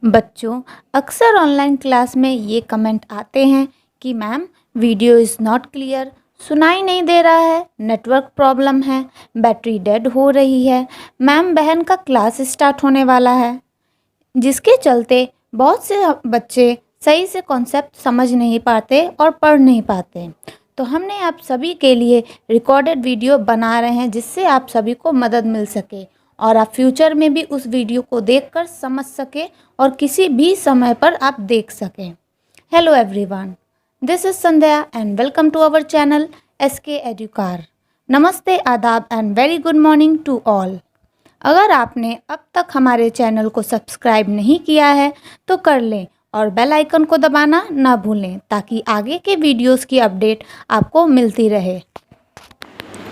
बच्चों, अक्सर online class में ये कमेंट आते हैं कि ma'am video is not clear, सुनाई नहीं दे रहा है, नेटवर्क प्रॉब्लम है, बैटरी डेड हो रही है, मैम बहन का क्लास स्टार्ट होने वाला है। जिसके चलते बहुत से बच्चे सही से कॉन्सेप्ट समझ नहीं पाते और पढ़ नहीं पाते। तो हमने आप सभी के लिए रिकॉर्डेड वीडियो बना रहे हैं जिससे आप सभी को मदद मिल सके और आप फ्यूचर में भी उस वीडियो को देखकर समझ सके और किसी भी समय पर आप देख सकें। Hello everyone, this is Sandhya and welcome to our channel SK Educare. नमस्ते, आदाब and very good morning to all. अगर आपने अब तक हमारे चैनल को सब्सक्राइब नहीं किया है तो कर लें और बेल आइकन को दबाना ना भूलें ताकि आगे के वीडियोस की अपडेट आपको मिलती रहे।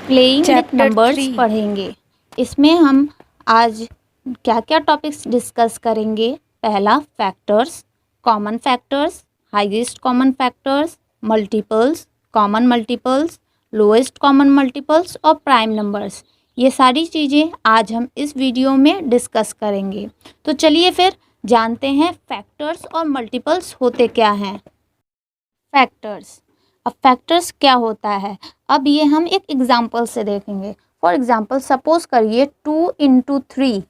प्लेइंग विथ नंबर्स पढ़ेंगे। इसमें हम आज क्या क्या टॉपिक्स डिस्कस करेंगे। पहला, factors, common factors, highest common factors, multiples, common multiples, lowest common multiples और प्राइम नंबर्स। ये सारी चीज़ें आज हम इस वीडियो में डिस्कस करेंगे। तो चलिए फिर जानते हैं फैक्टर्स और मल्टीपल्स होते क्या हैं। फैक्टर्स, अब फैक्टर्स क्या होता है, अब ये हम एक एग्जाम्पल से देखेंगे। फॉर एग्जाम्पल सपोज करिए 2 इंटू 3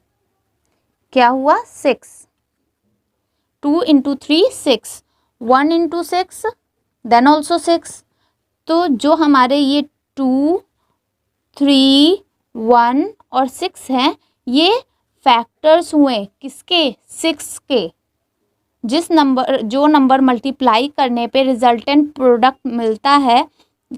क्या हुआ 6, 2 इंटू 3 6, 1 इंटू 6 देन ऑल्सो 6। तो जो हमारे ये 2, 3, 1 और 6 हैं, ये फैक्टर्स हुए किसके, 6 के। जो नंबर मल्टीप्लाई करने पे रिजल्टेंट प्रोडक्ट मिलता है,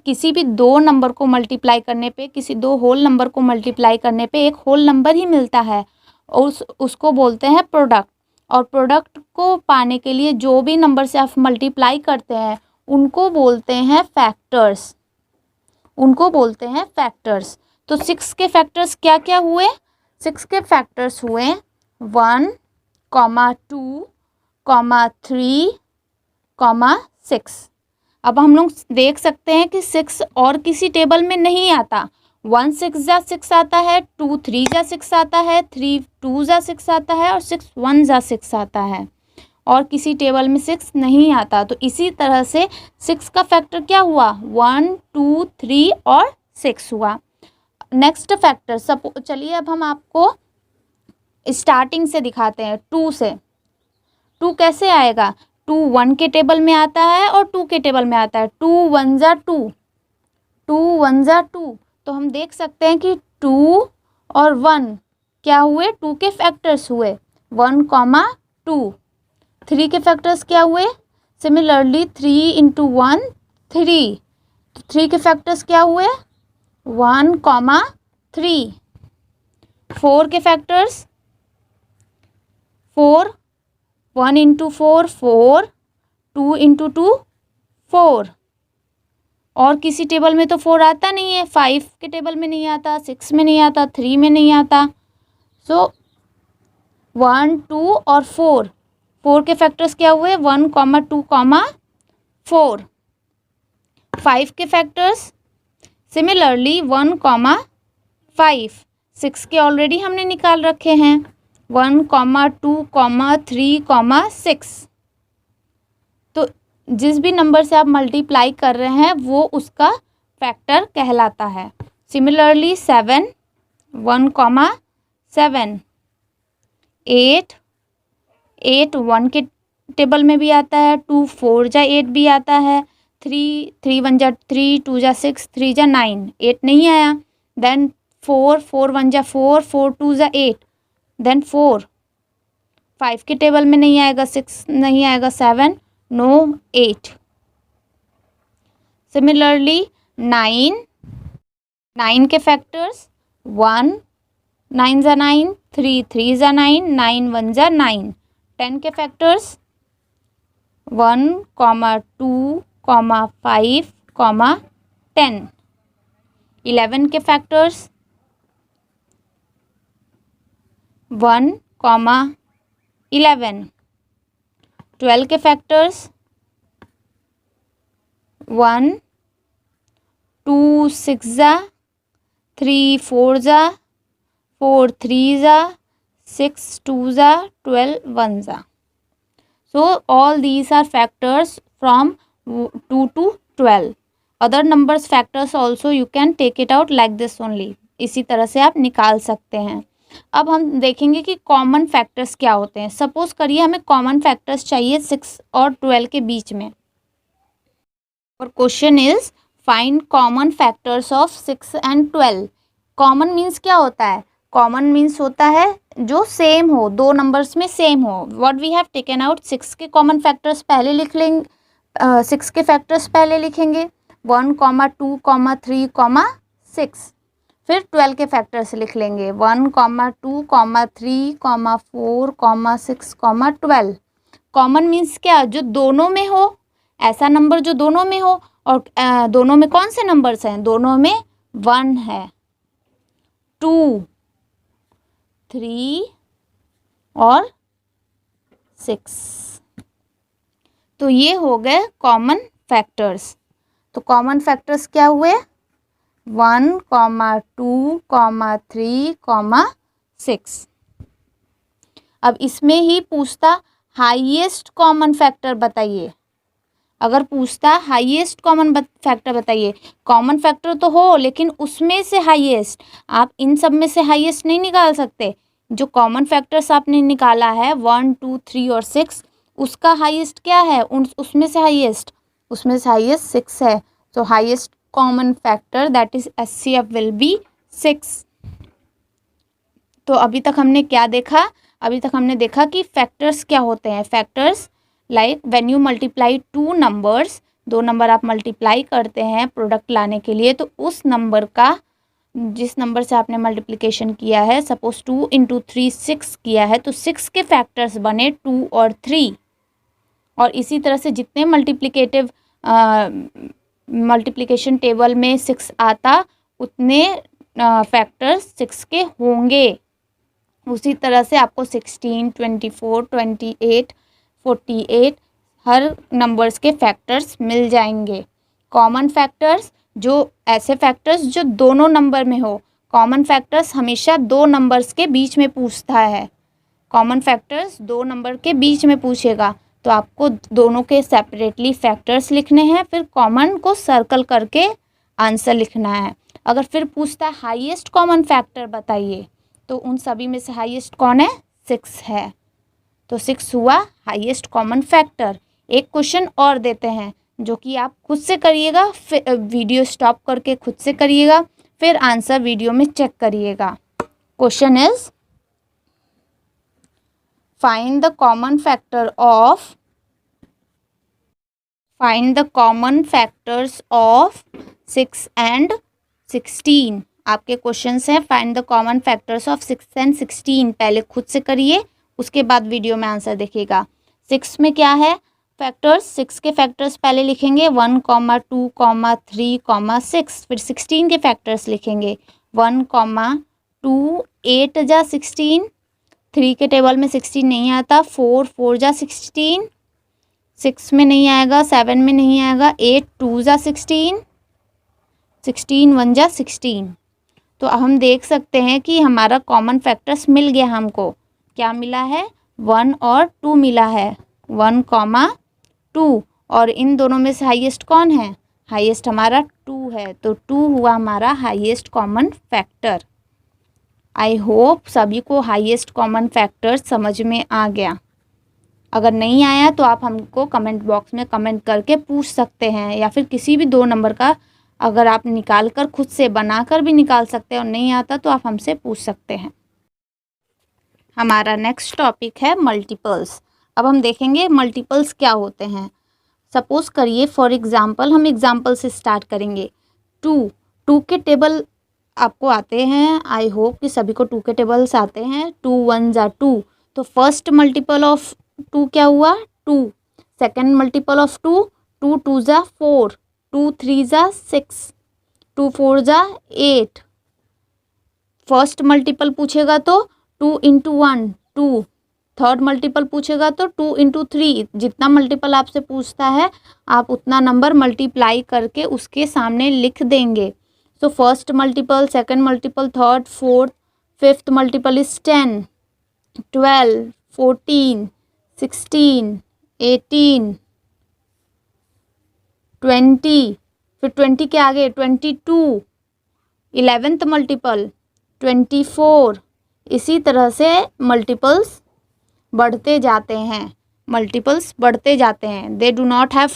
किसी भी दो नंबर को मल्टीप्लाई करने पे, किसी दो होल नंबर को मल्टीप्लाई करने पे एक होल नंबर ही मिलता है, उसको बोलते हैं प्रोडक्ट। और प्रोडक्ट को पाने के लिए जो भी नंबर से आप मल्टीप्लाई करते हैं उनको बोलते हैं फैक्टर्स, उनको बोलते हैं फैक्टर्स। तो 6 के फैक्टर्स क्या क्या हुए, 6 के फैक्टर्स हुए 1, 2, 3, 6। अब हम लोग देख सकते हैं कि 6 और किसी टेबल में नहीं आता। 1 6 जा 6 आता है, 2 3 जा 6 आता है, 3 2 जा 6 आता है और 6 1 जा 6 आता है, और किसी टेबल में 6 नहीं आता। तो इसी तरह से 6 का फैक्टर क्या हुआ, 1 2 3 और 6 हुआ। नेक्स्ट फैक्टर चलिए अब हम आपको स्टार्टिंग से दिखाते हैं, 2 से। 2 कैसे आएगा, 2 1 के टेबल में आता है और 2 के टेबल में आता है। 2 1 जा 2, 2 1 जा 2। तो हम देख सकते हैं कि 2 और 1 क्या हुए, 2 के फैक्टर्स हुए 1 2। 3 के फैक्टर्स क्या हुए, सिमिलरली 3 इंटू 1 3। तो 3 के फैक्टर्स क्या हुए 1 3। 4 के फैक्टर्स 4, 1 इंटू 4 4, 2 इंटू 2 4। और किसी टेबल में तो 4 आता नहीं है, 5 के टेबल में नहीं आता, 6 में नहीं आता, 3 में नहीं आता। सो 1 2 और 4, 4 के फैक्टर्स क्या हुए 1 2 4। 5 के फैक्टर्स सिमिलरली 1 5। 6 के ऑलरेडी हमने निकाल रखे हैं 1 2 3 6। तो जिस भी नंबर से आप मल्टीप्लाई कर रहे हैं वो उसका फैक्टर कहलाता है। सिमिलरली 7 1 7, 8 1 के टेबल में भी आता है, 2 4 जा 8 भी आता है, 3 3 1 जा 3, 2 जा 6, 3 जा 9, 8 नहीं आया। देन 4 4 1 जा 4, 4 2 जा 8, देन 4 5 के टेबल में नहीं आएगा, 6 नहीं आएगा, 7 नो 8। सिमिलरली 9 के फैक्टर्स 1 9 जा 9, 3 3 जा 9, 9 1 जा 9। 10 के फैक्टर्स 1 2 5 10। 11 के फैक्टर्स 1 11। 12 के फैक्टर्स 1 2 6 जा 3 4 जा 4 3 जा 6 2 जा 12 1 जा। So all these are factors from 2 to 12. Other numbers factors also you can take it out like this only. इसी तरह से आप निकाल सकते हैं. अब हम देखेंगे कि कॉमन फैक्टर्स क्या होते हैं. सपोज करिए हमें कॉमन फैक्टर्स चाहिए 6 और 12 के बीच में. और question is find common factors of 6 and 12. Common means क्या होता है? कॉमन मीन्स होता है जो सेम हो, दो नंबर्स में सेम हो. What we have taken out, 6 के कॉमन फैक्टर्स पहले लिख लेंगे. 6 के फैक्टर्स पहले लिखेंगे 1, 2, 3, 6. फिर 12 के फैक्टर्स लिख लेंगे 1, 2, 3, 4, 6, 12. कॉमन मीन्स क्या? जो दोनों में हो, ऐसा नंबर जो दोनों में हो. और दोनों में कौन से नंबर्स हैं? दोनों में 1 है, 2, 3 और 6. तो ये हो गए कॉमन फैक्टर्स. तो कॉमन फैक्टर्स क्या हुए? 1, 2, 3, 6. अब इसमें ही पूछता हाईएस्ट कॉमन फैक्टर बताइए. अगर पूछता हाईएस्ट कॉमन फैक्टर बताइए, कॉमन फैक्टर तो हो लेकिन उसमें से हाईएस्ट, आप इन सब में से हाईएस्ट नहीं निकाल सकते. जो कॉमन फैक्टर्स आपने निकाला है 1, 2, 3 और 6, उसका हाईएस्ट क्या है? उसमें से हाईएस्ट 6 है. तो highest common factor that is HCF will be 6. तो अभी तक हमने क्या देखा? अभी तक हमने देखा कि फैक्टर्स क्या होते हैं. Factors like when you multiply two numbers, दो नंबर आप मल्टीप्लाई करते हैं प्रोडक्ट लाने के लिए, तो उस नंबर का, जिस नंबर से आपने मल्टीप्लिकेशन किया है, सपोज 2 × 3 6 किया है, तो 6 के फैक्टर्स बने 2 और 3. और इसी तरह से जितने मल्टीप्लिकेशन टेबल में 6 आता उतने फैक्टर्स 6 के होंगे. उसी तरह से आपको 16, 24, 28, 48 हर नंबर्स के फैक्टर्स मिल जाएंगे. कॉमन फैक्टर्स, जो ऐसे फैक्टर्स जो दोनों नंबर में हो. कॉमन फैक्टर्स हमेशा दो नंबर्स के बीच में पूछता है. कॉमन फैक्टर्स दो नंबर के बीच में पूछेगा, तो आपको दोनों के सेपरेटली फैक्टर्स लिखने हैं, फिर कॉमन को सर्कल करके आंसर लिखना है. अगर फिर पूछता है हाईएस्ट कॉमन फैक्टर बताइए, तो उन सभी में से हाईएस्ट कौन है? 6 है. तो 6 हुआ हाईएस्ट कॉमन फैक्टर. एक क्वेश्चन और देते हैं जो कि आप खुद से करिएगा, वीडियो स्टॉप करके खुद से करिएगा, फिर आंसर वीडियो में चेक करिएगा. Question is find the common factors of 6 and 16. आपके क्वेश्चंस हैं find the common factors of 6 and 16. पहले खुद से करिए, उसके बाद वीडियो में आंसर देखिएगा. 6 में क्या है फैक्टर्स? 6 के फैक्टर्स पहले लिखेंगे 1, 2, 3, 6. फिर 16 के फैक्टर्स लिखेंगे 1, 2, 8 जा 16. 3 के टेबल में 16 नहीं आता. 4, 4 जा 16. 6 में नहीं आएगा, 7 में नहीं आएगा. 8, 2 जा 16. 16, 1 जा 16. तो हम देख सकते हैं कि हमारा कॉमन फैक्टर्स मिल गया. हमको क्या मिला है? 1 और 2 मिला है. 1, 2. और इन दोनों में से हाईएस्ट कौन है? हाईएस्ट हमारा 2 है. तो 2 हुआ हमारा highest common factor. I hope सभी को हाईएस्ट कॉमन फैक्टर समझ में आ गया. अगर नहीं आया तो आप हमको कमेंट बॉक्स में कमेंट करके पूछ सकते हैं, या फिर किसी भी दो नंबर का अगर आप निकाल कर खुद से बनाकर भी निकाल सकते हैं और नहीं आता तो आप हमसे पूछ सकते हैं. हमारा नेक्स्ट टॉपिक है मल्टीपल्स. अब हम देखेंगे मल्टीपल्स क्या होते हैं. सपोज करिए फॉर एग्जांपल, हम एग्जांपल से स्टार्ट करेंगे. 2 के टेबल आपको आते हैं. आई होप कि सभी को 2 के टेबल्स आते हैं. 2 1 जा 2. तो फर्स्ट मल्टीपल ऑफ 2 क्या हुआ? 2. सेकेंड मल्टीपल ऑफ 2, 2 2 जा 4. 2 3 जा 6. 2 4 जा 8. फर्स्ट मल्टीपल पूछेगा तो 2 × 1 2. थर्ड मल्टीपल पूछेगा तो 2 × 3. जितना मल्टीपल आपसे पूछता है आप उतना नंबर मल्टीप्लाई करके उसके सामने लिख देंगे. So first multiple, second multiple, third, fourth, fifth multiple is 10, 12, 14, 16, 18, 20, फिर 20 के आगे 22, 11th मल्टीपल 24। इसी तरह से मल्टीपल्स बढ़ते जाते हैं, मल्टीपल्स बढ़ते जाते हैं। दे डू नॉट हैव,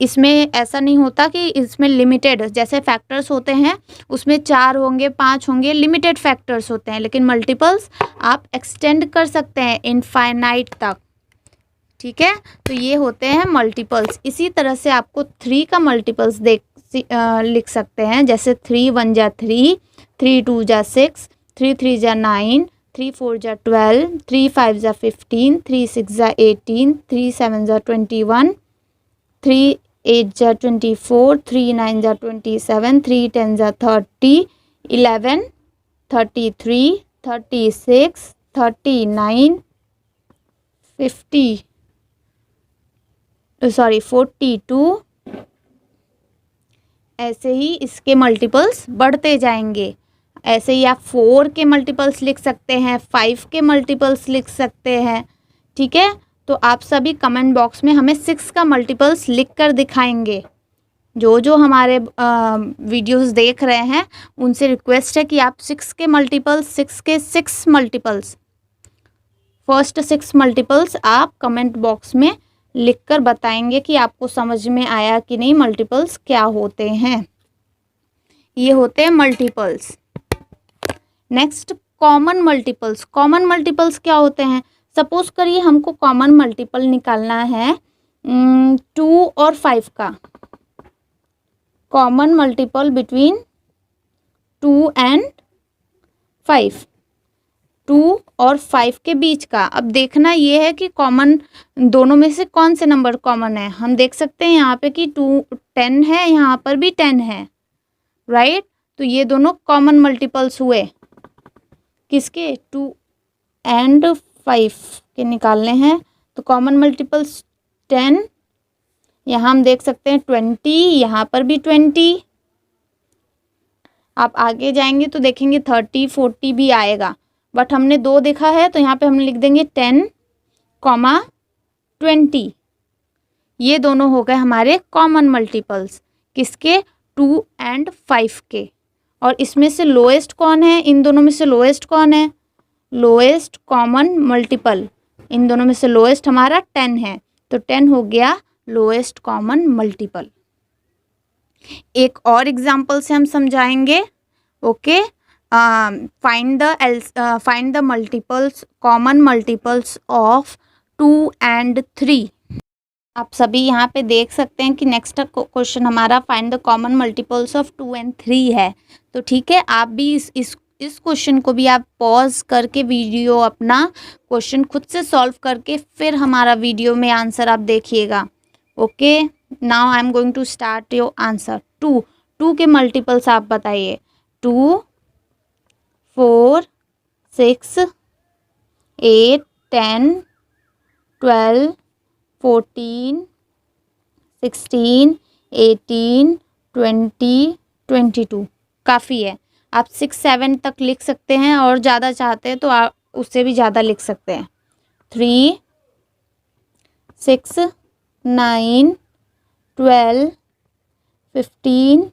इसमें ऐसा नहीं होता कि इसमें लिमिटेड, जैसे फैक्टर्स होते हैं उसमें 4 होंगे 5 होंगे, लिमिटेड फैक्टर्स होते हैं, लेकिन मल्टीपल्स आप एक्सटेंड कर सकते हैं इनफाइनाइट तक। ठीक है, तो ये होते हैं मल्टीपल्स। इसी तरह से आपको 3 का मल्टीपल्स लिख सकते हैं, जैसे 3 1 जा 3, 3 2 जा 6, 3 3 जा 9, 3 4 जा 12, 3 5 जा 15, 3 6 जा 18, 3 7 जा 21, 3 8 जा 24, 3 9 जा 27, 3 10 जा 30, 11 33, 36, 39, 42। ऐसे ही इसके मल्टीपल्स बढ़ते जाएंगे। ऐसे ही आप 4 के मल्टीपल्स लिख सकते हैं, 5 के मल्टीपल्स लिख सकते हैं। ठीक है, तो आप सभी कमेंट बॉक्स में हमें 6 का मल्टीपल्स लिख कर दिखाएंगे। जो हमारे वीडियोस देख रहे हैं उनसे रिक्वेस्ट है कि आप 6 के मल्टीपल्स, 6 के 6 मल्टीपल्स, फर्स्ट 6 मल्टीपल्स आप कमेंट बॉक्स में लिखकर बताएंगे कि आपको समझ में आया कि नहीं, मल्टीपल्स क्या होते हैं। ये होते हैं multiples. Next, common multiples. Common multiples क्या होते हैं? सपोज करिए हमको कॉमन मल्टीपल निकालना है 2 और 5 का, कॉमन मल्टीपल बिटवीन 2 एंड 5, 2 और 5 के बीच का। अब देखना ये है कि कॉमन दोनों में से कौन से नंबर कॉमन है। हम देख सकते हैं यहाँ पे कि 10 है, यहाँ पर भी 10 है, राइट। तो ये दोनों कॉमन मल्टीपल्स हुए किसके? 2 एंड 5 के निकालने हैं। तो कॉमन मल्टीपल्स 10, यहाँ हम देख सकते हैं 20, यहाँ पर भी 20। आप आगे जाएंगे तो देखेंगे 30 40 भी आएगा, बट हमने 2 देखा है तो यहाँ पे हम लिख देंगे 10, 20। ये दोनों हो गए हमारे कॉमन मल्टीपल्स, किसके? 2 एंड 5 के। और इसमें से लोएस्ट कौन है? इन दोनों में से लोएस्ट कौन है? लोएस्ट कॉमन मल्टीपल, इन दोनों में से लोएस्ट हमारा 10 है, तो 10 हो गया लोएस्ट कॉमन मल्टीपल। एक और एग्जाम्पल से हम समझाएंगे। Okay, find the multiples, common multiples of 2 and 3। आप सभी यहाँ पे देख सकते हैं कि नेक्स्ट क्वेश्चन हमारा find the common multiples of 2 and 3 है। तो ठीक है, आप भी इस क्वेश्चन को भी आप पॉज करके वीडियो अपना क्वेश्चन खुद से सॉल्व करके फिर हमारा वीडियो में आंसर आप देखिएगा। Okay, now I am going to start your answer. 2 के मल्टीपल्स आप बताइए। 2 4 6 8 10 12 14 16 18 20 22। काफ़ी है, आप 6 7 तक लिख सकते हैं, और ज़्यादा चाहते हैं तो आप उससे भी ज़्यादा लिख सकते हैं। 3 6 9 12 15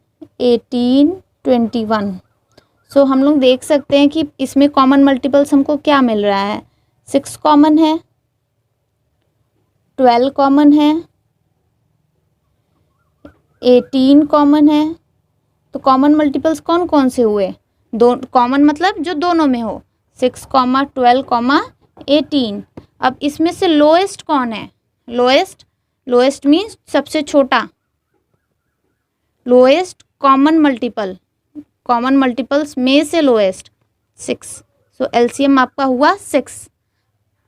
18 21। सो हम लोग देख सकते हैं कि इसमें कॉमन मल्टीपल्स हमको क्या मिल रहा है। 6 कॉमन है, 12 कॉमन है, 18 कॉमन है। तो कॉमन मल्टीपल्स कौन कौन से हुए? दो कॉमन मतलब जो दोनों में हो, 6, 12, 18। अब इसमें से लोएस्ट कौन है? लोएस्ट मीन्स सबसे छोटा, लोएस्ट कॉमन मल्टीपल्स में से लोएस्ट 6। सो एलसीएम आपका हुआ 6।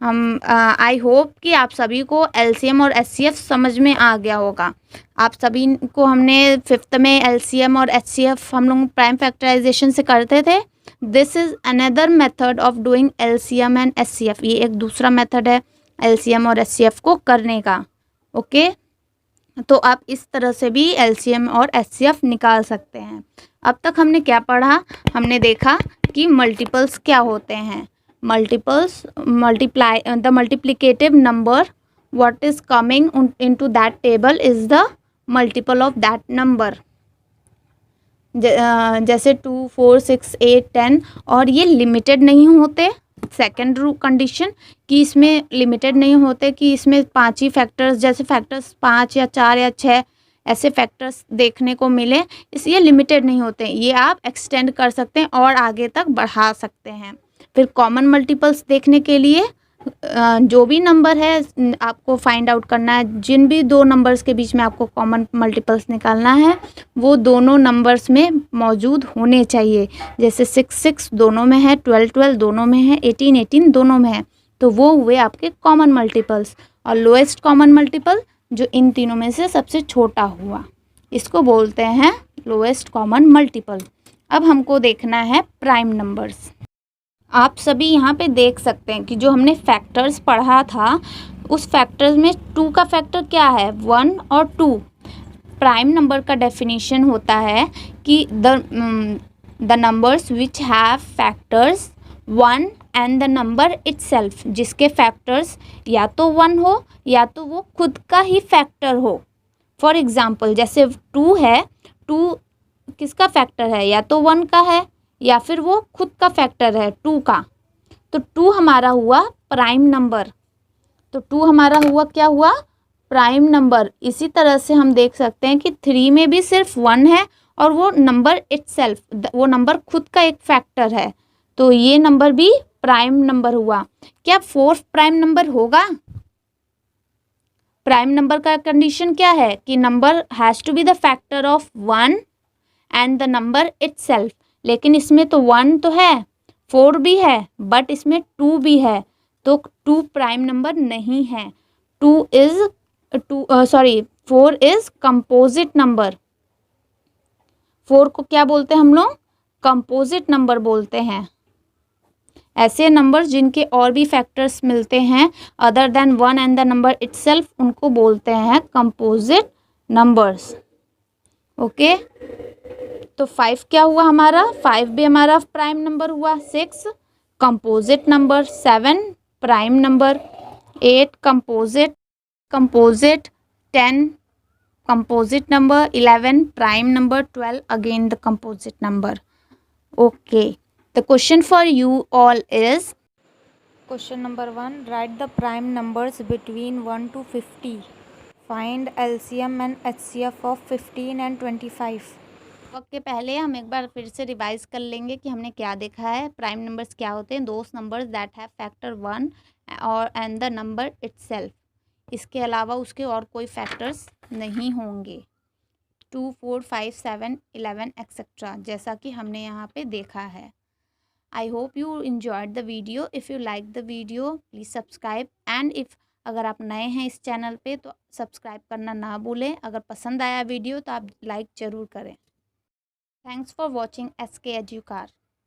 हम आई होप कि आप सभी को एलसीएम और एचसीएफ समझ में आ गया होगा। आप सभी को हमने 5th में एलसीएम और एचसीएफ हम लोग प्राइम फैक्टराइजेशन से करते थे। This is another method of doing LCM and HCF. ये एक दूसरा मेथड है एलसीएम और एचसीएफ को करने का। ओके, तो आप इस तरह से भी एलसीएम और एचसीएफ निकाल सकते हैं। अब तक हमने क्या पढ़ा? हमने देखा कि मल्टीपल्स क्या होते हैं। Multiples the multiplicative number what is coming into that table is the multiple of that number. जैसे 2, 4, 6, 8, 10, और ये लिमिटेड नहीं होते. सेकेंड कंडीशन कि इसमें लिमिटेड नहीं होते कि इसमें 5 ही फैक्टर्स, जैसे फैक्टर्स 5 या 4 या 6 ऐसे फैक्टर्स देखने को मिले, इसलिए लिमिटेड नहीं होते. ये आप एक्सटेंड कर सकते हैं और आगे तक बढ़ा सकते हैं. फिर कॉमन मल्टीपल्स देखने के लिए जो भी नंबर है आपको फाइंड आउट करना है. जिन भी दो नंबर्स के बीच में आपको कॉमन मल्टीपल्स निकालना है वो दोनों नंबर्स में मौजूद होने चाहिए. जैसे 6, 6 दोनों में है, 12, 12 दोनों में है, 18, 18 दोनों में है. तो वो हुए आपके कॉमन मल्टीपल्स. और लोएस्ट कॉमन मल्टीपल जो इन तीनों में से सबसे छोटा हुआ, इसको बोलते हैं लोएस्ट कॉमन मल्टीपल. अब हमको देखना है प्राइम नंबर्स. आप सभी यहाँ पे देख सकते हैं कि जो हमने फैक्टर्स पढ़ा था उस फैक्टर्स में 2 का फैक्टर क्या है, 1 और 2. प्राइम नंबर का डेफिनेशन होता है कि the numbers which have factors 1 and the number itself, जिसके फैक्टर्स या तो 1 हो या तो वो खुद का ही फैक्टर हो. फॉर एग्जाम्पल जैसे 2 है, 2 किसका फैक्टर है, या तो 1 का है या फिर वो खुद का फैक्टर है 2 का. तो 2 हमारा हुआ प्राइम नंबर. तो 2 हमारा हुआ क्या हुआ, प्राइम नंबर. इसी तरह से हम देख सकते हैं कि 3 में भी सिर्फ 1 है और वो नंबर इटसेल्फ, वो नंबर खुद का एक फैक्टर है. तो ये नंबर भी प्राइम नंबर हुआ. क्या 4 प्राइम नंबर होगा? प्राइम नंबर का कंडीशन क्या है कि number has to be the factor of 1 and the number itself. लेकिन इसमें तो 1 तो है, 4 भी है, बट इसमें 2 भी है. तो 2 प्राइम नंबर नहीं है. 4 इज कंपोजिट नंबर. 4 को क्या बोलते हैं हम लोग, कंपोजिट नंबर बोलते हैं. ऐसे नंबर्स जिनके और भी फैक्टर्स मिलते हैं other than 1 and the number itself, उनको बोलते हैं कंपोजिट नंबर्स. ओके. तो 5 क्या हुआ हमारा, 5 भी हमारा प्राइम नंबर हुआ. 6 composite number, 7 prime number, 8 composite, 10 composite number, 11 prime number, 12 again the composite number. Okay. The question for you all is question number 1. Right the prime numbers between 1 to 50. Find LCM and HCF of 15 and 25. वक्त के पहले हम एक बार फिर से revise कर लेंगे कि हमने क्या देखा है. प्राइम नंबर्स क्या होते हैं, दोस नंबर्स दैट हैव फैक्टर 1 और एंड द नंबर इटसेल्फ. इसके अलावा उसके और कोई फैक्टर्स नहीं होंगे. 2, 4, 5, 7, 11 एक्सेट्रा, जैसा कि हमने यहाँ पे देखा है. I hope you enjoyed the video. If you like the video please subscribe. And if अगर आप नए हैं इस चैनल पे तो सब्सक्राइब करना ना भूलें. अगर पसंद आया वीडियो तो आप लाइक ज़रूर करें. Thanks for watching SK Educar.